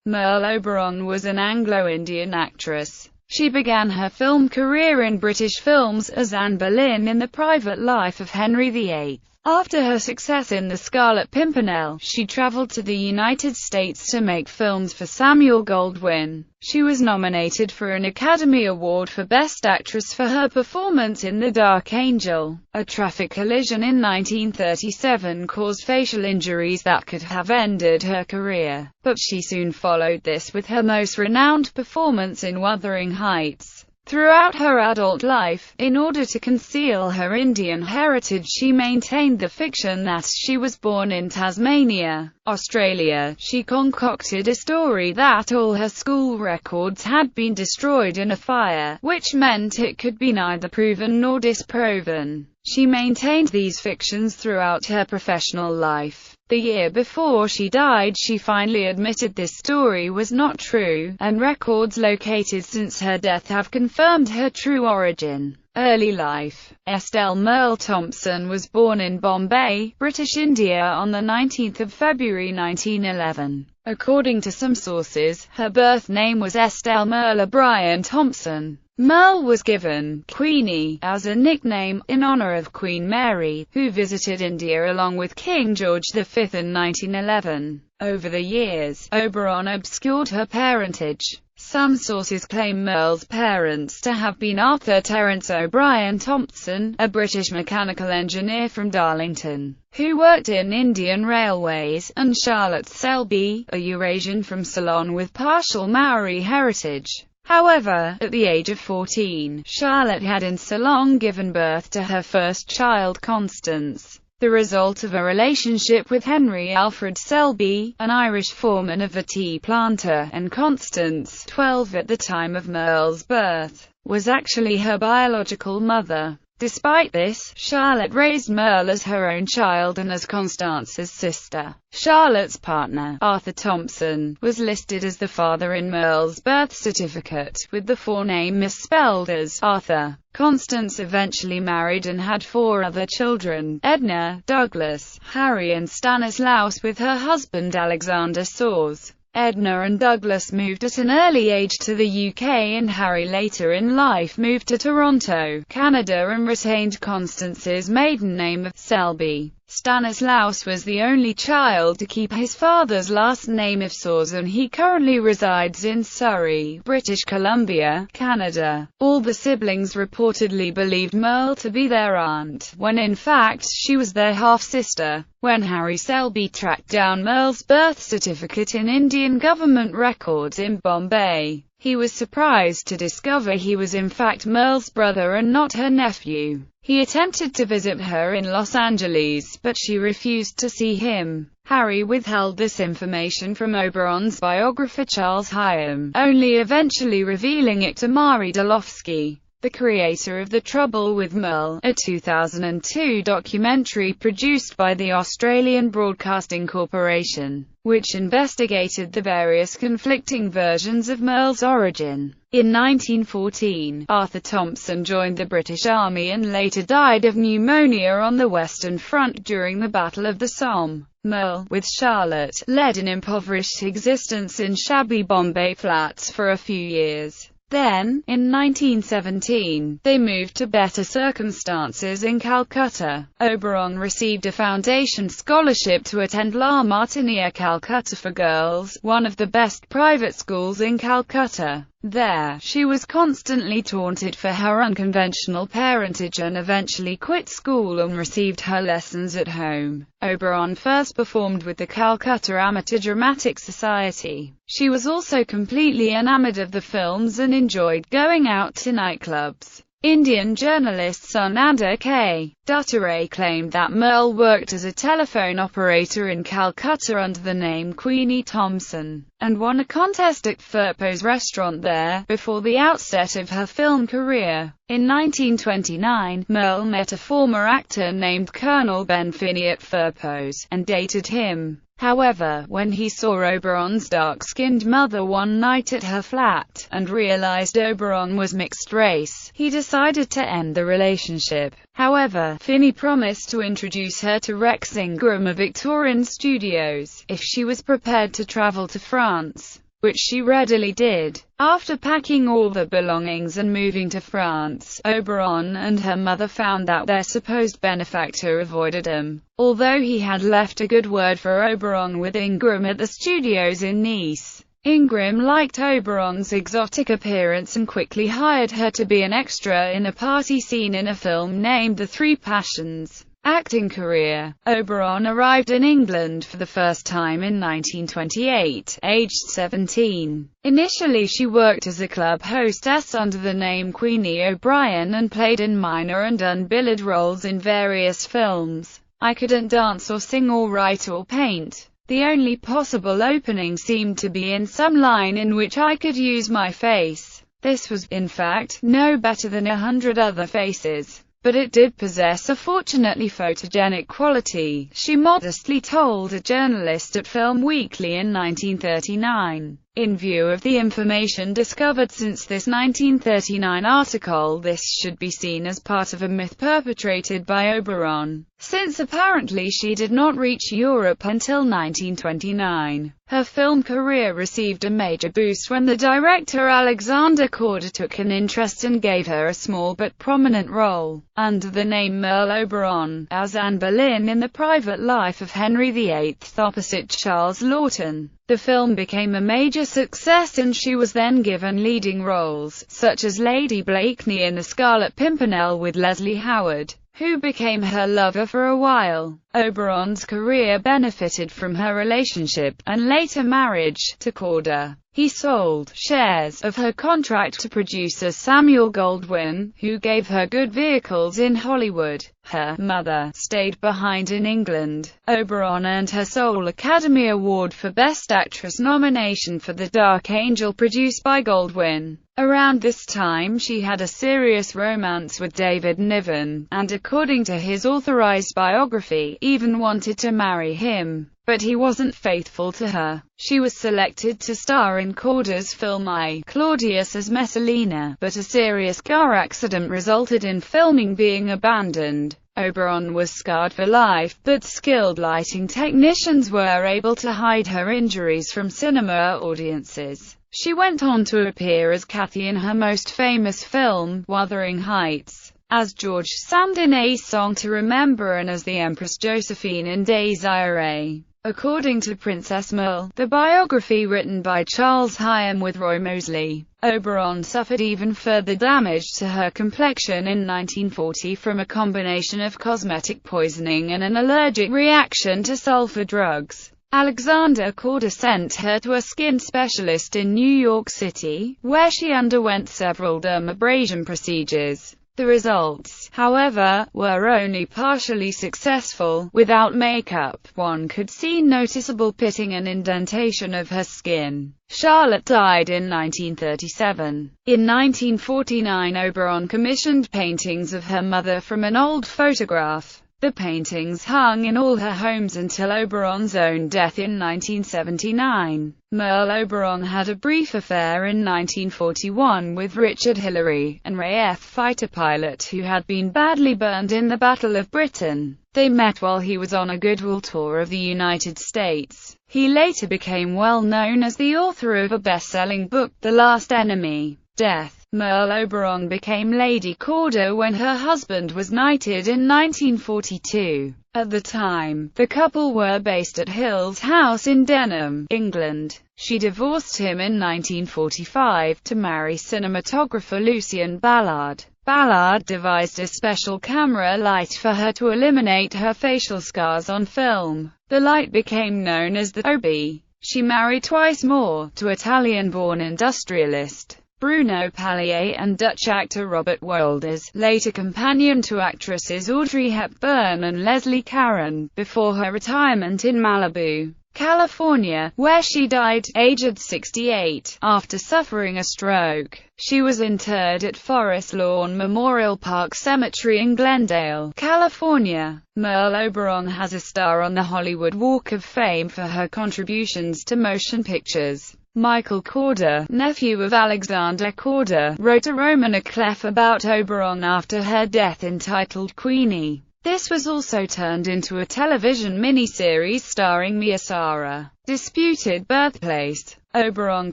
Merle Oberon was an Anglo-Indian actress. She began her film career in British films as Anne Boleyn in The Private Life of Henry VIII. After her success in The Scarlet Pimpernel, she traveled to the United States to make films for Samuel Goldwyn. She was nominated for an Academy Award for Best Actress for her performance in The Dark Angel. A traffic collision in 1937 caused facial injuries that could have ended her career, but she soon followed this with her most renowned performance in Wuthering Heights. Throughout her adult life, in order to conceal her Indian heritage, she maintained the fiction that she was born in Tasmania, Australia. She concocted a story that all her school records had been destroyed in a fire, which meant it could be neither proven nor disproven. She maintained these fictions throughout her professional life. The year before she died, she finally admitted this story was not true, and records located since her death have confirmed her true origin. Early life. Estelle Merle Thompson was born in Bombay, British India on 19 February 1911. According to some sources, her birth name was Estelle Merle O'Brien Thompson. Merle was given Queenie as a nickname, in honor of Queen Mary, who visited India along with King George V in 1911. Over the years, Oberon obscured her parentage. Some sources claim Merle's parents to have been Arthur Terence O'Brien Thompson, a British mechanical engineer from Darlington, who worked in Indian Railways, and Charlotte Selby, a Eurasian from Ceylon with partial Maori heritage. However, at the age of 14, Charlotte had in Ceylon given birth to her first child, Constance, the result of a relationship with Henry Alfred Selby, an Irish foreman of a tea planter, and Constance, 12 at the time of Merle's birth, was actually her biological mother. Despite this, Charlotte raised Merle as her own child and as Constance's sister. Charlotte's partner, Arthur Thompson, was listed as the father in Merle's birth certificate, with the forename misspelled as Arthur. Constance eventually married and had 4 other children: Edna, Douglas, Harry and Stanislaus, with her husband Alexander Soares. Edna and Douglas moved at an early age to the UK, and Harry later in life moved to Toronto, Canada, and retained Constance's maiden name of Selby. Stanislaus was the only child to keep his father's last name of Soares, and he currently resides in Surrey, British Columbia, Canada. All the siblings reportedly believed Merle to be their aunt, when in fact she was their half-sister. When Harry Selby tracked down Merle's birth certificate in Indian government records in Bombay, he was surprised to discover he was in fact Merle's brother and not her nephew. He attempted to visit her in Los Angeles, but she refused to see him. Harry withheld this information from Oberon's biographer Charles Hyam, only eventually revealing it to Mari Dolofsky, the creator of The Trouble with Merle, a 2002 documentary produced by the Australian Broadcasting Corporation, which investigated the various conflicting versions of Merle's origin. In 1914, Arthur Thompson joined the British Army and later died of pneumonia on the Western Front during the Battle of the Somme. Merle, with Charlotte, led an impoverished existence in shabby Bombay flats for a few years. Then, in 1917, they moved to better circumstances in Calcutta. Oberon received a foundation scholarship to attend La Martiniere Calcutta for Girls, one of the best private schools in Calcutta. There, she was constantly taunted for her unconventional parentage and eventually quit school and received her lessons at home. Oberon first performed with the Calcutta Amateur Dramatic Society. She was also completely enamored of the films and enjoyed going out to nightclubs. Indian journalist Sunanda K. Duttaray claimed that Merle worked as a telephone operator in Calcutta under the name Queenie Thompson, and won a contest at Firpo's restaurant there, before the outset of her film career. In 1929, Merle met a former actor named Colonel Ben Finney at Firpo's, and dated him. However, when he saw Oberon's dark-skinned mother one night at her flat, and realized Oberon was mixed race, he decided to end the relationship. However, Finney promised to introduce her to Rex Ingram of Victorian Studios, if she was prepared to travel to France. which she readily did. After packing all the belongings and moving to France, Oberon and her mother found that their supposed benefactor avoided them. Although he had left a good word for Oberon with Ingram at the studios in Nice, Ingram liked Oberon's exotic appearance and quickly hired her to be an extra in a party scene in a film named The Three Passions. Acting career. Oberon arrived in England for the first time in 1928, aged 17. Initially she worked as a club hostess under the name Queenie O'Brien and played in minor and unbilled roles in various films. I couldn't dance or sing or write or paint. The only possible opening seemed to be in some line in which I could use my face. This was, in fact, no better than 100 other faces. But it did possess a fortunately photogenic quality, she modestly told a journalist at Film Weekly in 1939. In view of the information discovered since this 1939 article, this should be seen as part of a myth perpetrated by Oberon, since apparently she did not reach Europe until 1929. Her film career received a major boost when the director Alexander Korda took an interest and gave her a small but prominent role, under the name Merle Oberon, as Anne Boleyn in The Private Life of Henry VIII opposite Charles Lawton. The film became a major success and she was then given leading roles, such as Lady Blakeney in The Scarlet Pimpernel with Leslie Howard, who became her lover for a while. Oberon's career benefited from her relationship, and later marriage, to Korda. He sold shares of her contract to producer Samuel Goldwyn, who gave her good vehicles in Hollywood. Her mother stayed behind in England. Oberon earned her sole Academy Award for Best Actress nomination for The Dark Angel produced by Goldwyn. Around this time she had a serious romance with David Niven, and according to his authorized biography, even wanted to marry him. But he wasn't faithful to her. She was selected to star in Korda's film I, Claudius as Messalina, but a serious car accident resulted in filming being abandoned. Oberon was scarred for life, but skilled lighting technicians were able to hide her injuries from cinema audiences. She went on to appear as Kathy in her most famous film, Wuthering Heights, as George Sand in A Song to Remember and as the Empress Josephine in Des Irae. According to Princess Merle, the biography written by Charles Hyam with Roy Mosley, Oberon suffered even further damage to her complexion in 1940 from a combination of cosmetic poisoning and an allergic reaction to sulfur drugs. Alexander Korda sent her to a skin specialist in New York City, where she underwent several dermabrasion procedures. The results, however, were only partially successful. Without makeup, one could see noticeable pitting and indentation of her skin. Charlotte died in 1937. In 1949, Oberon commissioned paintings of her mother from an old photograph. The paintings hung in all her homes until Oberon's own death in 1979. Merle Oberon had a brief affair in 1941 with Richard Hillary, an RAF fighter pilot who had been badly burned in the Battle of Britain. They met while he was on a goodwill tour of the United States. He later became well known as the author of a best-selling book, The Last Enemy. Death. Merle Oberon became Lady Korda when her husband was knighted in 1942. At the time, the couple were based at Hill's house in Denham, England. She divorced him in 1945 to marry cinematographer Lucien Ballard. Ballard devised a special camera light for her to eliminate her facial scars on film. The light became known as the Obi. She married twice more, to Italian-born industrialist Bruno Pallier and Dutch actor Robert Wolders, later companion to actresses Audrey Hepburn and Leslie Caron, before her retirement in Malibu, California, where she died, aged 68, after suffering a stroke. She was interred at Forest Lawn Memorial Park Cemetery in Glendale, California. Merle Oberon has a star on the Hollywood Walk of Fame for her contributions to motion pictures. Michael Korda, nephew of Alexander Korda, wrote a roman à clef about Oberon after her death entitled Queenie. This was also turned into a television miniseries starring Mia Sara. disputed birthplace. Oberon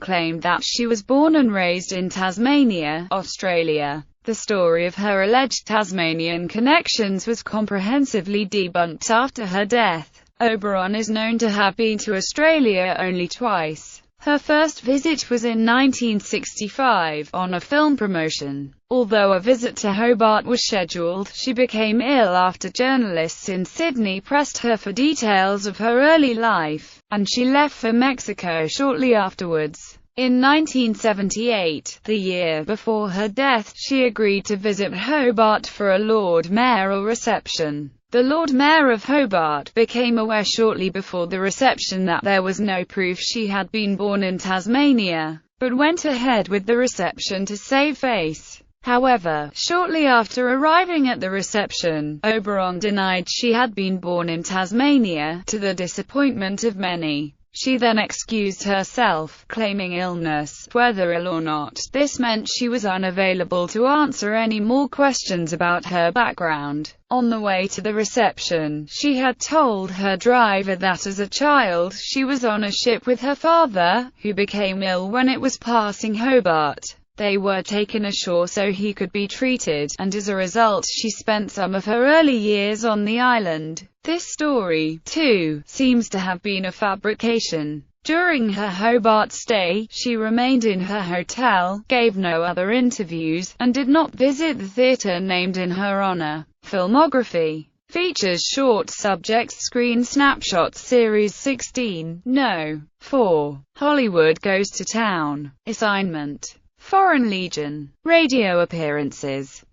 claimed that she was born and raised in Tasmania, Australia. The story of her alleged Tasmanian connections was comprehensively debunked after her death. Oberon is known to have been to Australia only twice. Her first visit was in 1965, on a film promotion. Although a visit to Hobart was scheduled, she became ill after journalists in Sydney pressed her for details of her early life, and she left for Mexico shortly afterwards. In 1978, the year before her death, she agreed to visit Hobart for a Lord Mayoral reception. The Lord Mayor of Hobart became aware shortly before the reception that there was no proof she had been born in Tasmania, but went ahead with the reception to save face. However, shortly after arriving at the reception, Oberon denied she had been born in Tasmania, to the disappointment of many. She then excused herself, claiming illness. Whether ill or not, this meant she was unavailable to answer any more questions about her background. On the way to the reception, she had told her driver that as a child, she was on a ship with her father, who became ill when it was passing Hobart. They were taken ashore so he could be treated, and as a result she spent some of her early years on the island. This story, too, seems to have been a fabrication. During her Hobart stay, she remained in her hotel, gave no other interviews, and did not visit the theatre named in her honor. Filmography features short subjects, screen snapshots, series 16, No. 4, Hollywood Goes to Town, Assignment, Foreign Legion, radio appearances.